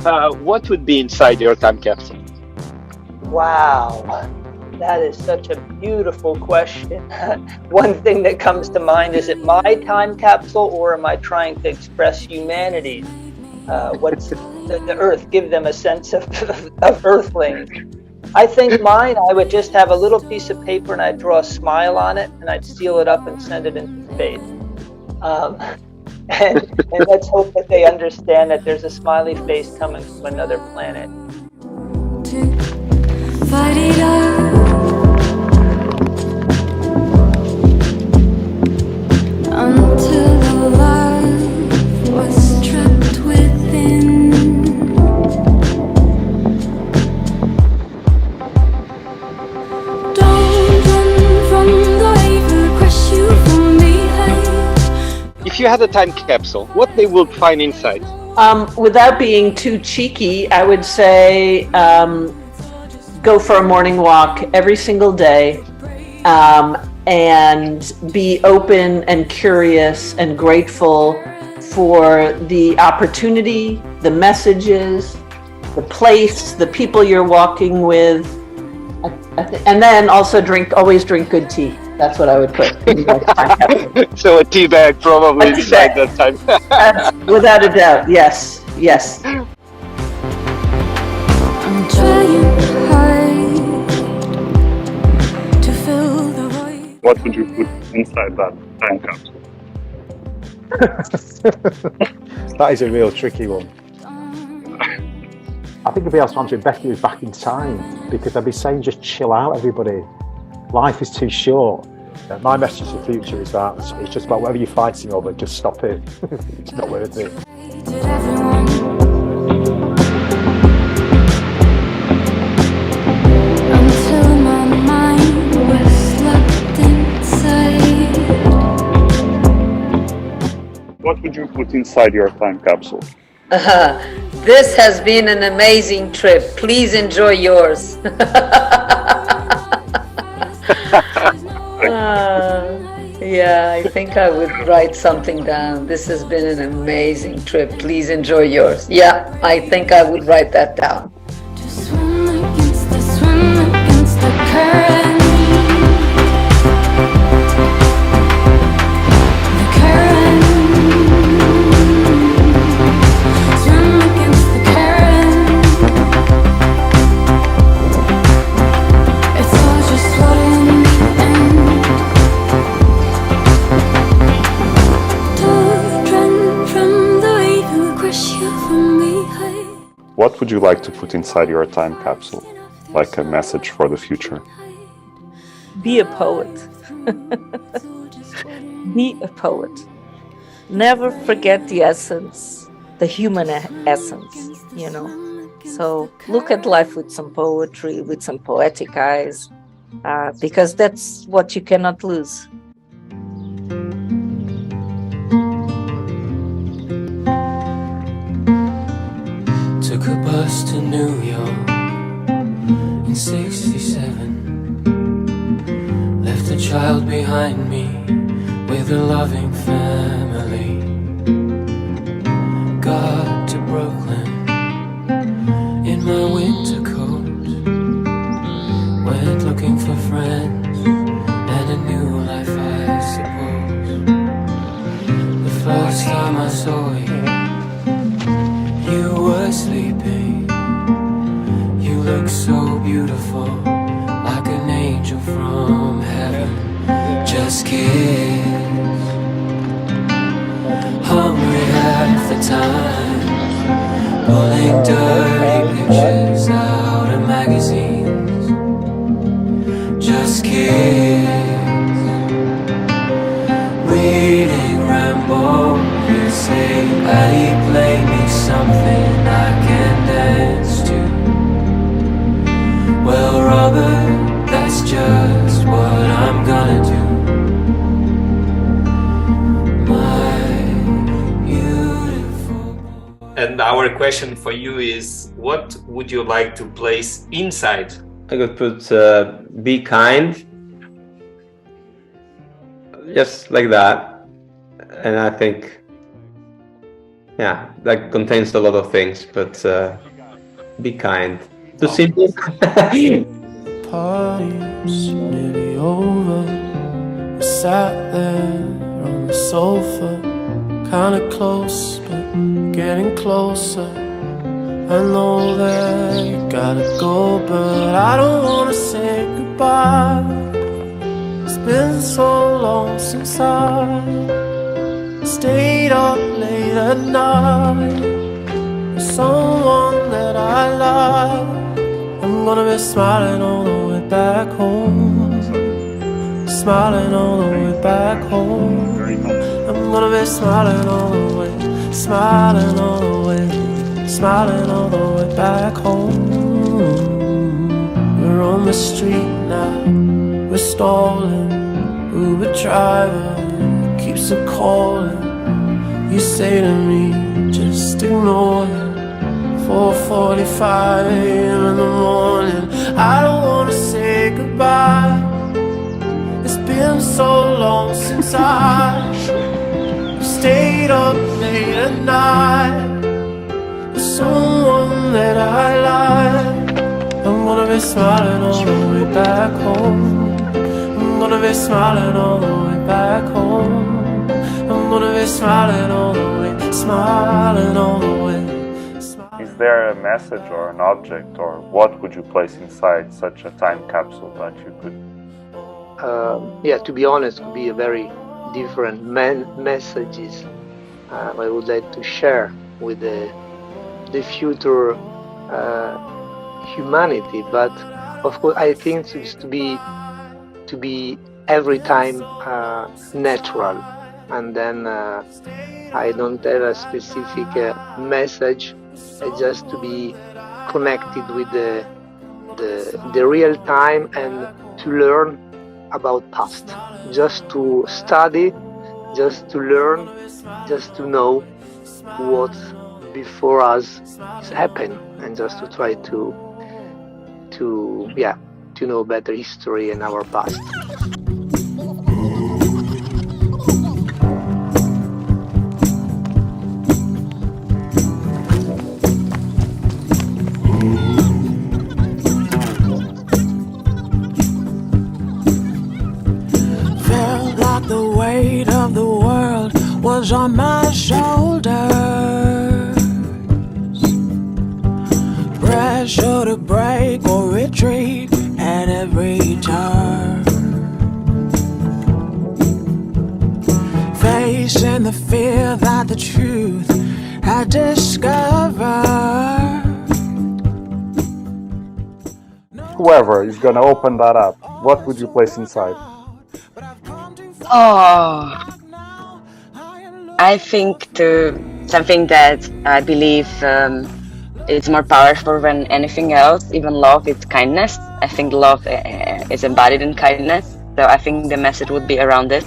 What would be inside your time capsule? Wow, that is such a beautiful question. One thing that comes to mind, is it my time capsule or am I trying to express humanity? What's the earth, give them a sense of earthlings. I think mine, I would just have a little piece of paper and I'd draw a smile on it and I'd seal it up and send it into space. And let's hope that they understand that there's a smiley face coming from another planet. Fight it out until the life was trapped within. Don't run from the wave who crush you from behind. If you had a time capsule, what they would find inside? Without being too cheeky, I would say go for a morning walk every single day, and be open and curious and grateful for the opportunity, the messages, the place, the people you're walking with, and then also always drink good tea. That's what I would put. So a tea bag probably inside that time. Without a doubt, yes. I'm trying hard to fill the void. What would you put inside that time capsule? That is a real tricky one. I think I'd be able to answer it better if it was back in time, because I'd be saying just chill out, everybody. Life is too short. My message to the future is that it's just about whatever you're fighting over, just stop it. It's not worth it. Until my mind was locked inside. What would you put inside your time capsule? This has been an amazing trip. Please enjoy yours. Yeah, I think I would write something down. This has been an amazing trip. Please enjoy yours. Yeah, I think I would write that down. Just swim against the current. The current. Swim against the current. It's all just floating in the end. Don't run from the wave who crush you from behind. What would you like to put inside your time capsule? Like a message for the future? Be a poet. Be a poet. Never forget the essence, the human essence, you know. So look at life with some poetry, with some poetic eyes, because that's what you cannot lose. Took a bus to New York in '67. Left a child behind me with a loving family. Got to Brooklyn in my winter coat. Went looking for friends and a new life, I suppose. The first time I saw you, you were sleeping. You look so beautiful, like an angel from heaven. Just kiss. Hungry at the time, pulling dirty pictures out of magazines. Just kiss. Reading Rambo, you say, Patty, play me something I can dance to. Well, Robert, that's just what I'm gonna do. My beautiful boy. And our question for you is, what would you like to place inside? I could put be kind, just like that. And I think Yeah, that contains a lot of things, but be kind. Too simple. Party's nearly over. We sat there on the sofa, kinda close, but getting closer. I know that you gotta go, but I don't wanna say goodbye. It's been so long since I stayed up late at night with someone that I like. I'm gonna be smiling all the way back home, smiling all the way back home. I'm gonna be smiling all the way, smiling all the way, smiling all the way back home. We're on the street now, we're stalling. Uber driver keeps a calling. You say to me, just ignore it. 4:45 a.m. in the morning. I don't wanna say goodbye. It's been so long since I stayed up late at night with someone that I like. I'm gonna be smiling all the way back home. I'm gonna be smiling all the way back home. I'm gonna be smiling all the way, smiling all the way. Is there a message or an object, or what would you place inside such a time capsule that you could? To be honest, could be a very different messages I would like to share with the future humanity. But of course, I think it's to be every time natural, and then I don't have a specific message. Just to be connected with the real time and to learn about past, just to study, just to learn, just to know what before us is happened, and just to try to know better history and our past. On my shoulders, pressure to break or retreat at every turn, facing the fear that the truth I discovered. Whoever is gonna open that up, what would you place inside? Oh, I think something that I believe is more powerful than anything else, even love, is kindness. I think love is embodied in kindness, so I think the message would be around it.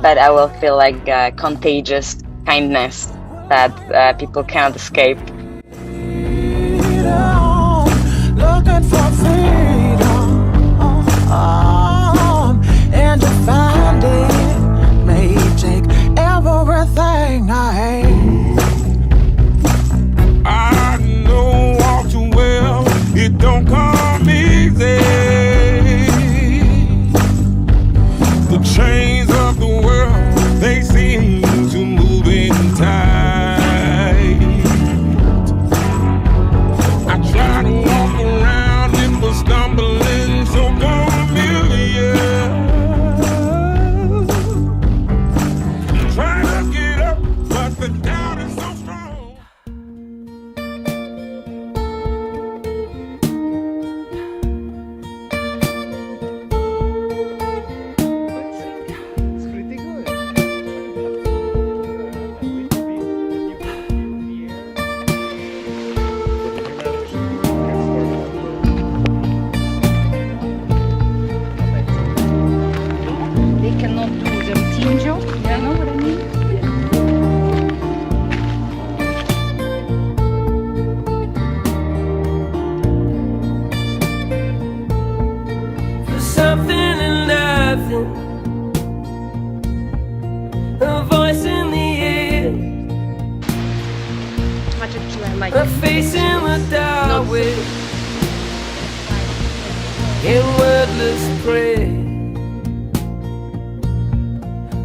But I will feel like contagious kindness that people can't escape. Looking for freedom, and to find it may take everything I hate. I know all too well it don't come easy. The chains of the world, they seem to move in tight. I try to walk around and was stumbling so familiar. Trying to get up, but I'm facing the dark with in wordless prayer.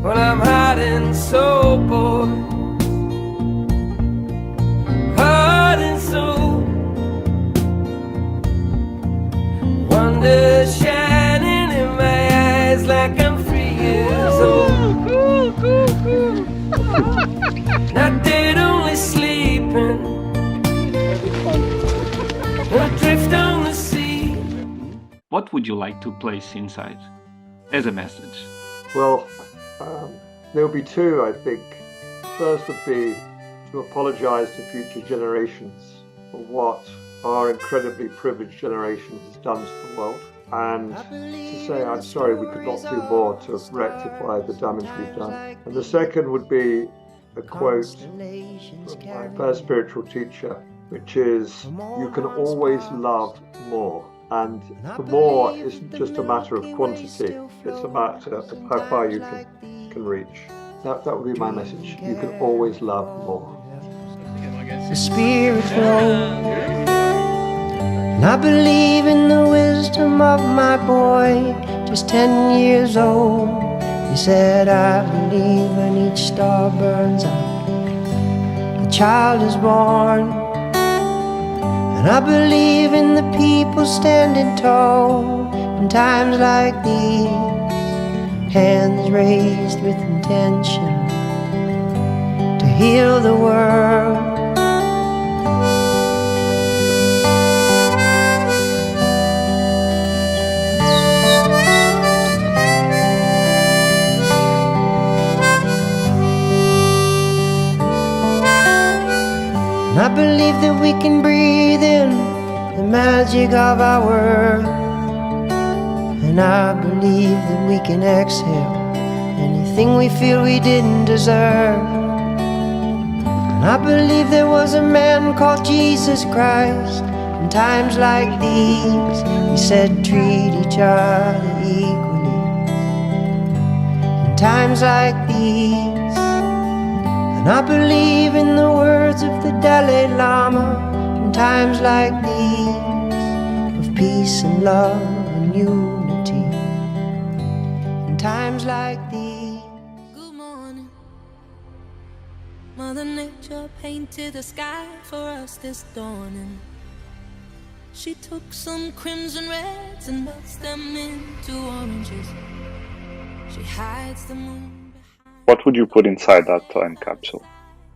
When I'm hiding so bored, heart and soul, wonder shining in my eyes like I'm 3 years old. Not dead, only sleeping, adrift on the sea. What would you like to place inside as a message? Well, there'll be two, I think. First would be to apologise to future generations for what our incredibly privileged generation has done to the world, and to say I'm sorry we could not do more to rectify the damage we've done. And the second would be a quote from my first spiritual teacher, which is, you can always love more. And the more isn't just a matter of quantity, it's a matter of how far you can reach. That would be my message. You can always love more. The spirit flows, and I believe in the wisdom of my boy, just 10 years old. He said, I believe when each star burns out, a child is born. And I believe in the people standing tall in times like these, hands raised with intention to heal the world. And I believe that we can breathe in the magic of our world, and I believe that we can exhale anything we feel we didn't deserve. And I believe there was a man called Jesus Christ. In times like these, he said treat each other equally. In times like these, and I believe in the words of the Dalai Lama. In times like these, of peace and love and unity. In times like these. Good morning. Mother Nature painted the sky for us this dawning. She took some crimson reds and melts them into oranges. She hides the moon. What would you put inside that time capsule?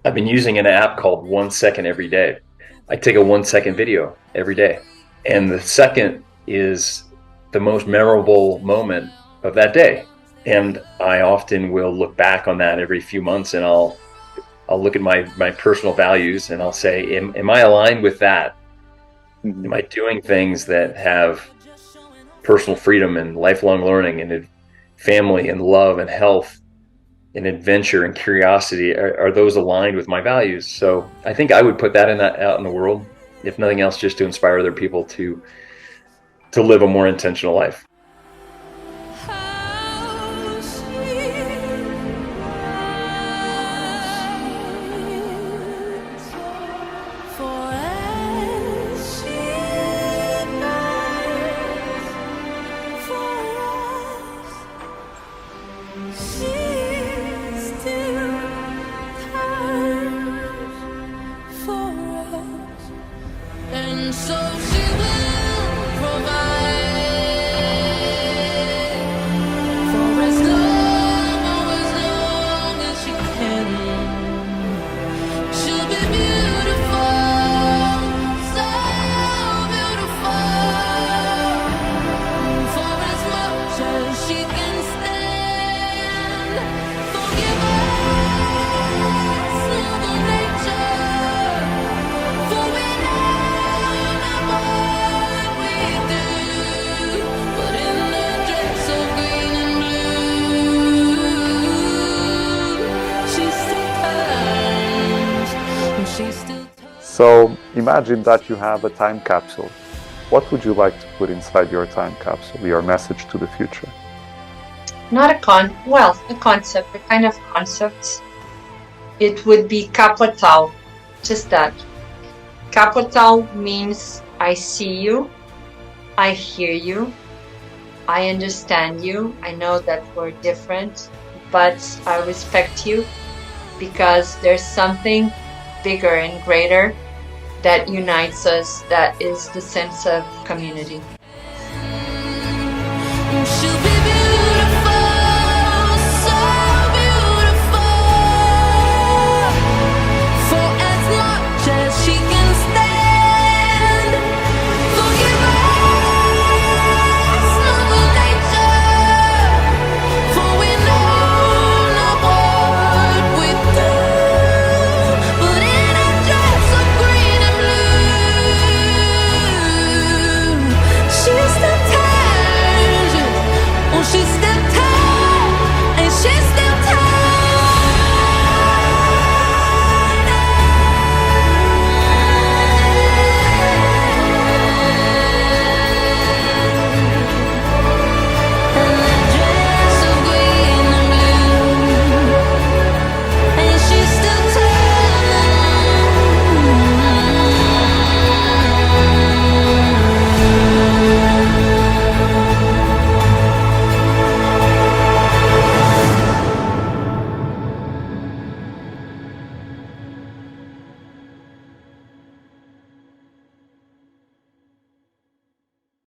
I've been using an app called 1 Second every day. I take a 1 second video every day. And the second is the most memorable moment of that day. And I often will look back on that every few months, and I'll look at my personal values, and I'll say, am I aligned with that? Am I doing things that have personal freedom and lifelong learning and family and love and health and adventure and curiosity? Are those aligned with my values? So I think I would put that out in the world, if nothing else, just to inspire other people to live a more intentional life. And so she will provide for as long as she can. She'll be beautiful, so beautiful, for as much as she can stand. Forgive us, Mother Nature, for we So imagine that you have a time capsule. What would you like to put inside your time capsule, your message to the future? Not a concept, a kind of concept. It would be capital, just that. Capital means I see you, I hear you, I understand you. I know that we're different, but I respect you because there's something bigger and greater that unites us, that is the sense of community.